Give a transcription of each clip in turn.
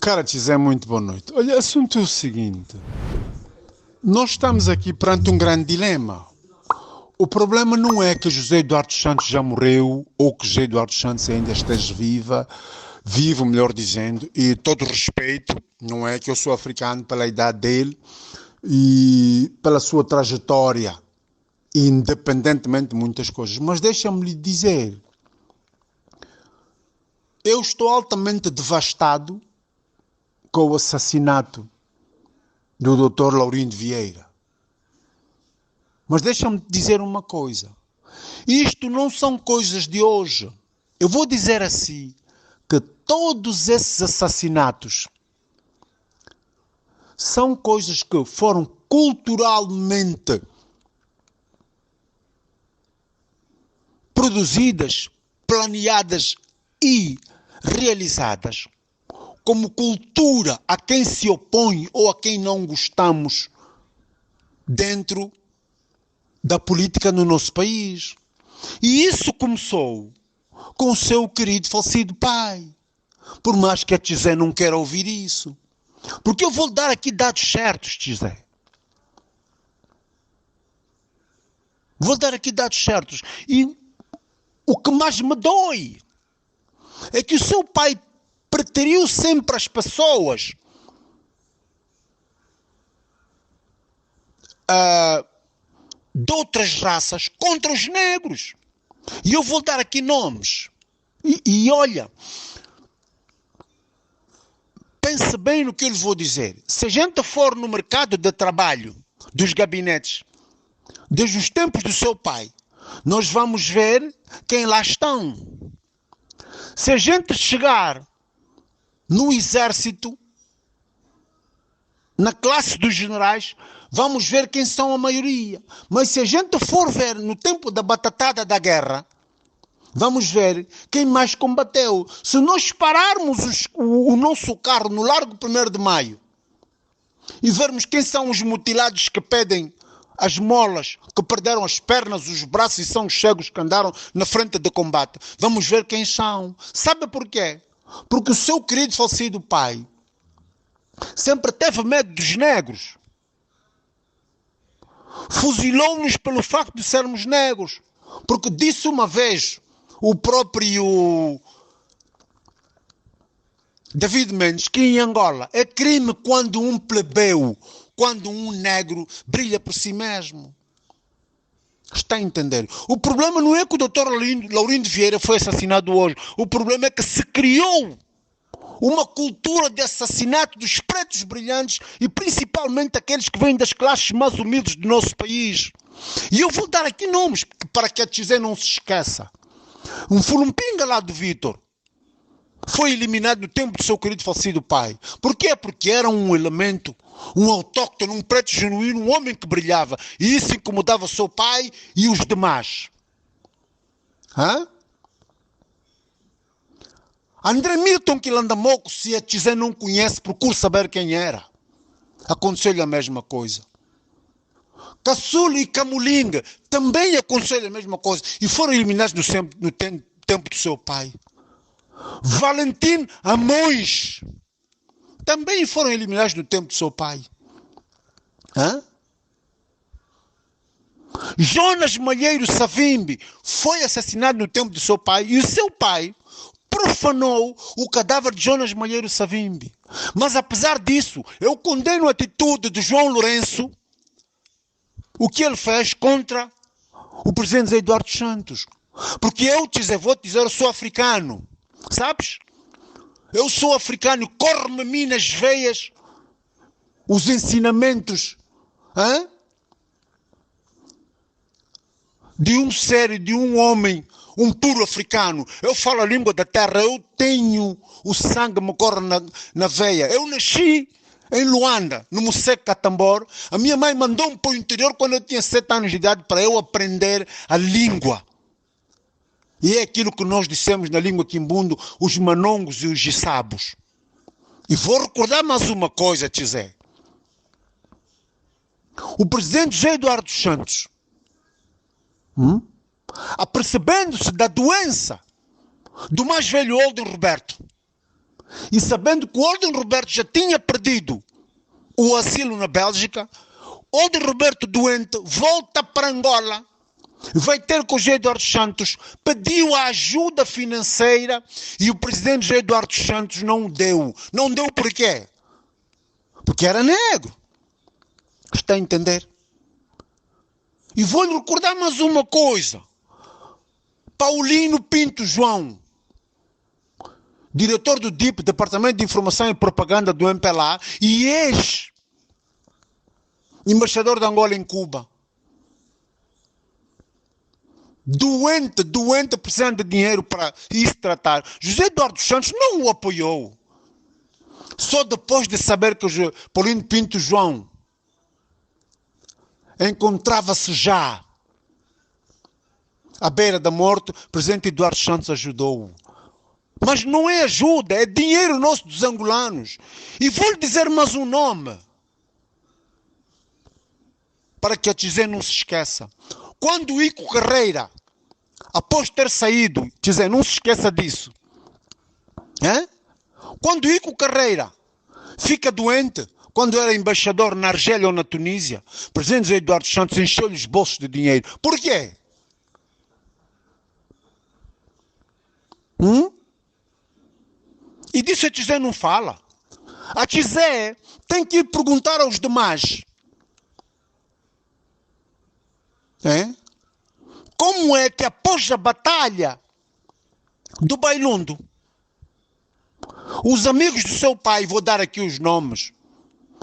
Cara, Tizé, muito boa noite. Olha, o assunto é o seguinte. Nós estamos aqui perante um grande dilema. O problema não é que José Eduardo Santos já morreu ou que José Eduardo Santos ainda esteja vivo, melhor dizendo, e todo respeito, não é que eu sou africano pela idade dele e pela sua trajetória, independentemente de muitas coisas. Mas deixa-me lhe dizer, eu estou altamente devastado com o assassinato do Dr. Laurindo Vieira. Mas deixa-me dizer uma coisa. Isto não são coisas de hoje. Eu vou dizer assim, que todos esses assassinatos são coisas que foram culturalmente produzidas, planeadas e realizadas como cultura a quem se opõe ou a quem não gostamos dentro da política no nosso país. E isso começou com o seu querido falecido pai. Por mais que a Tizé não queira ouvir isso. Porque eu vou dar aqui dados certos, Tizé. Vou dar aqui dados certos. E o que mais me dói é que o seu pai preteriu sempre as pessoas de outras raças contra os negros. E eu vou dar aqui nomes. E olha, pense bem no que eu lhe vou dizer. Se a gente for no mercado de trabalho dos gabinetes, desde os tempos do seu pai, nós vamos ver quem lá estão. Se a gente chegar no exército, na classe dos generais, vamos ver quem são a maioria. Mas se a gente for ver no tempo da batatada da guerra, vamos ver quem mais combateu. Se nós pararmos o nosso carro no Largo 1º de Maio e vermos quem são os mutilados que pedem as molas, que perderam as pernas, os braços e são os cegos que andaram na frente de combate, vamos ver quem são. Sabe porquê? Porque o seu querido falecido pai sempre teve medo dos negros. Fuzilou-nos pelo facto de sermos negros. Porque disse uma vez o próprio David Mendes que em Angola é crime quando um plebeu, quando um negro brilha por si mesmo. Está a entender? O problema não é que o Dr. Laurindo Vieira foi assassinado hoje. O problema é que se criou uma cultura de assassinato dos pretos brilhantes e principalmente aqueles que vêm das classes mais humildes do nosso país. E eu vou dar aqui nomes para que a Tizé não se esqueça. Um Fulumpinga lá do Vítor foi eliminado no tempo do seu querido falecido pai. Porquê? Porque era um elemento, um autóctone, um preto genuíno, um homem que brilhava. E isso incomodava o seu pai e os demais. André Milton Quilandamoco, se a Tizé não conhece, procure saber quem era. Aconselho a mesma coisa. Caçula e Camulinga também aconselho a mesma coisa. E foram eliminados no tempo do seu pai. Valentim Amões também foram eliminados no tempo do seu pai. Jonas Malheiro Savimbi foi assassinado no tempo do seu pai. E o seu pai profanou o cadáver de Jonas Malheiro Savimbi. Mas apesar disso, eu condeno a atitude de João Lourenço, o que ele fez contra o presidente José Eduardo Santos. Porque eu, vou te dizer, eu sou africano. Sabes? Eu sou africano e corre-me a mim nas veias os ensinamentos de um ser, de um homem, um puro africano. Eu falo a língua da terra, eu tenho o sangue me corre na veia. Eu nasci em Luanda, no Museu Catambor. A minha mãe mandou-me para o interior quando eu tinha 7 anos de idade para eu aprender a língua. E é aquilo que nós dissemos na língua quimbundo, os manongos e os gissabos. E vou recordar mais uma coisa, Tizé. O presidente José Eduardo Santos, apercebendo-se da doença do mais velho Olden Roberto. E sabendo que o Olden Roberto já tinha perdido o asilo na Bélgica, Olden Roberto doente volta para Angola, vai ter com o José Eduardo Santos, pediu a ajuda financeira e o presidente José Eduardo Santos não deu. Não deu por quê? Porque era negro. Está a entender? E vou-lhe recordar mais uma coisa. Paulino Pinto João, diretor do DIP, Departamento de Informação e Propaganda do MPLA, e ex-embaixador de Angola em Cuba. Doente, precisando de dinheiro para isso tratar. José Eduardo Santos não o apoiou. Só depois de saber que o Paulino Pinto João encontrava-se já à beira da morte, o presidente Eduardo Santos ajudou-o. Mas não é ajuda, é dinheiro nosso dos angolanos. E vou-lhe dizer mais um nome, para que a Tizé não se esqueça. Quando o Ico Carreira, após ter saído, Tizé, não se esqueça disso. Quando o Ico Carreira fica doente, quando era embaixador na Argélia ou na Tunísia, o presidente Eduardo Santos encheu-lhe os bolsos de dinheiro. Por quê? E disso a Tizé não fala. A Tizé tem que ir perguntar aos demais. Como é que após a batalha do Bailundo, os amigos do seu pai, vou dar aqui os nomes,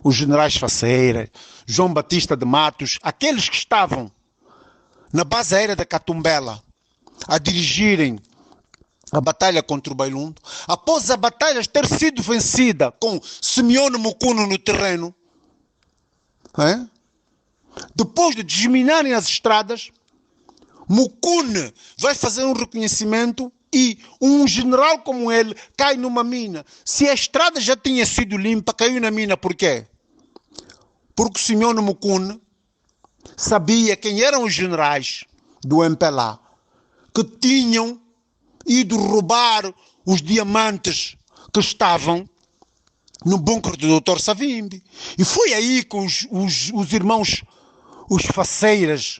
os generais Faceira, João Batista de Matos, aqueles que estavam na base aérea da Catumbela a dirigirem a batalha contra o Bailundo, após a batalha ter sido vencida com Simeone Mukuno no terreno, depois de desminarem as estradas, Mukune vai fazer um reconhecimento e um general como ele cai numa mina. Se a estrada já tinha sido limpa, caiu na mina por quê? Porque o Simeone Mukune sabia quem eram os generais do MPLA que tinham ido roubar os diamantes que estavam no bunker do Dr. Savimbi. E foi aí que os irmãos, os Faceiras,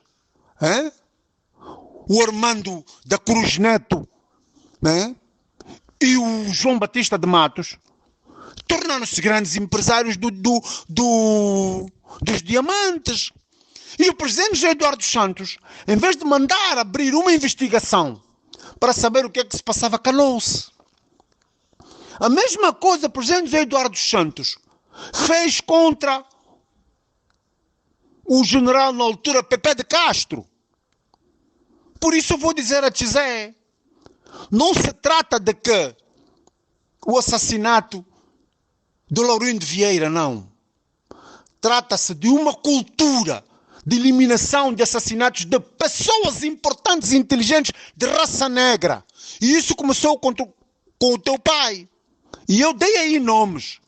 o Armando da Cruz Neto, e o João Batista de Matos tornaram-se grandes empresários dos diamantes. E o presidente José Eduardo Santos, em vez de mandar abrir uma investigação para saber o que é que se passava, calou-se. A mesma coisa o presidente José Eduardo Santos fez contra o general na altura Pepe de Castro. Por isso eu vou dizer a Tizé, não se trata de que o assassinato do Laurindo Vieira, não. Trata-se de uma cultura de eliminação de assassinatos de pessoas importantes e inteligentes de raça negra. E isso começou com o teu pai. E eu dei aí nomes.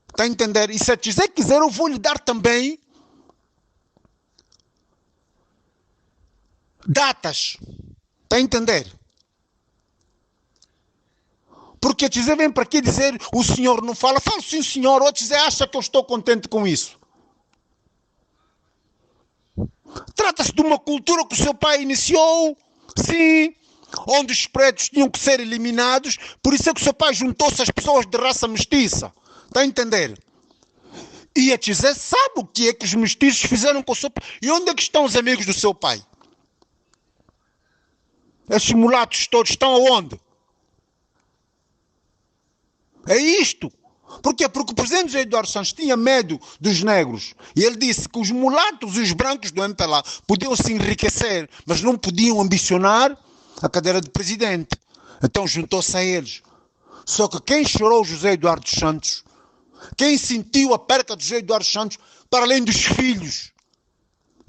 Está a entender? E se a Tizé quiser, eu vou lhe dar também datas. Está a entender? Porque a Tizé vem para aqui dizer o senhor não fala. Fala sim, senhor. Ou a Tizé acha que eu estou contente com isso. Trata-se de uma cultura que o seu pai iniciou, sim, onde os pretos tinham que ser eliminados. Por isso é que o seu pai juntou-se às pessoas de raça mestiça. Está a entender? E a Tizé sabe o que é que os mestiços fizeram com o seu pai. E onde é que estão os amigos do seu pai? Esses mulatos todos estão aonde? É isto. Por quê? Porque o presidente José Eduardo Santos tinha medo dos negros. E ele disse que os mulatos e os brancos do MPLA podiam se enriquecer, mas não podiam ambicionar a cadeira de presidente. Então juntou-se a eles. Só que quem chorou José Eduardo Santos, quem sentiu a perca de José Eduardo Santos, para além dos filhos,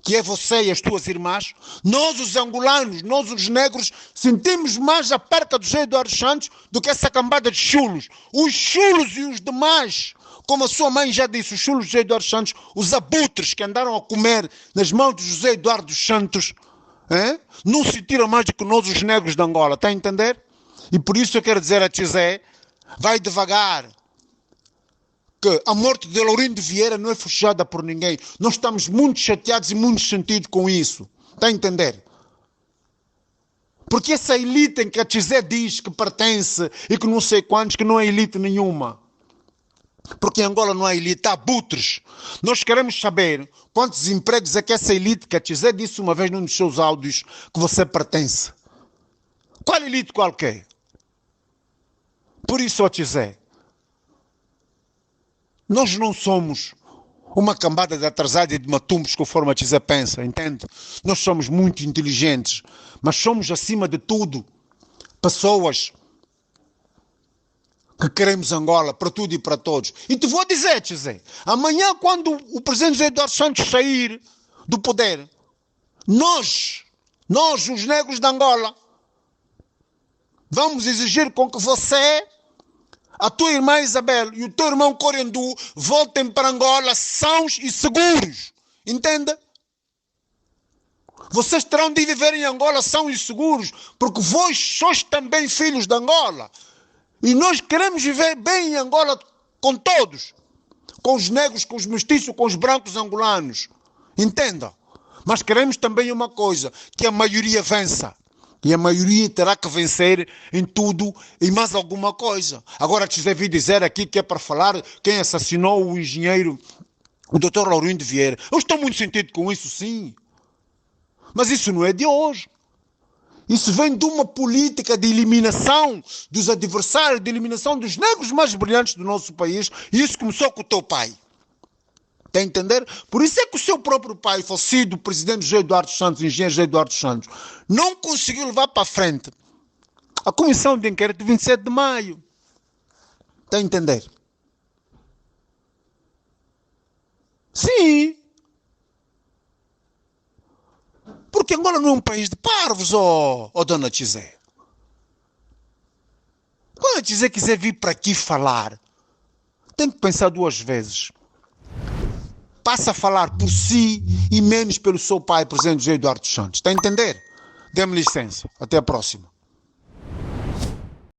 que é você e as tuas irmãs, nós os angolanos, nós os negros, sentimos mais a perca do José Eduardo Santos do que essa cambada de chulos. Os chulos e os demais, como a sua mãe já disse, os chulos de José Eduardo Santos, os abutres que andaram a comer nas mãos de José Eduardo Santos, não sentiram mais do que nós os negros de Angola, está a entender? E por isso eu quero dizer a Tizé, vai devagar. Que a morte de Laurindo Vieira não é fechada por ninguém. Nós estamos muito chateados e muito sentidos com isso. Está a entender? Porque essa elite em que a Tizé diz que pertence e que não sei quantos, que não é elite nenhuma. Porque em Angola não há elite, há abutres. Nós queremos saber quantos empregos é que essa elite, que a Tizé disse uma vez num dos seus áudios, que você pertence. Qual elite qualquer? Por isso, ó Tizé, nós não somos uma cambada de atrasados e de matumbos conforme a Tizé pensa, entende? Nós somos muito inteligentes, mas somos acima de tudo pessoas que queremos Angola para tudo e para todos. E te vou dizer, Tizé, amanhã quando o presidente José Eduardo Santos sair do poder, nós, os negros de Angola, vamos exigir com que você, a tua irmã Isabel e o teu irmão Corendu voltem para Angola sãos e seguros. Entende? Vocês terão de viver em Angola sãos e seguros, porque vós sois também filhos de Angola. E nós queremos viver bem em Angola com todos. Com os negros, com os mestiços, com os brancos angolanos. Entenda? Mas queremos também uma coisa, que a maioria vença. E a maioria terá que vencer em tudo e mais alguma coisa. Agora te devi dizer aqui que é para falar quem assassinou o engenheiro, o Dr. Laurindo Vieira. Eu estou muito sentido com isso, sim. Mas isso não é de hoje. Isso vem de uma política de eliminação dos adversários, de eliminação dos negros mais brilhantes do nosso país. E isso começou com o teu pai. Está a entender? Por isso é que o seu próprio pai, falecido, o presidente José Eduardo Santos, o engenheiro José Eduardo Santos, não conseguiu levar para a frente a comissão de inquérito de 27 de maio. Está a entender? Sim. Porque Angola não é um país de parvos, dona Tizé. Quando a Tizé quiser vir para aqui falar, tem que pensar duas vezes. Passa a falar por si e menos pelo seu pai, presidente José Eduardo Santos. Está a entender? Dê-me licença. Até a próxima.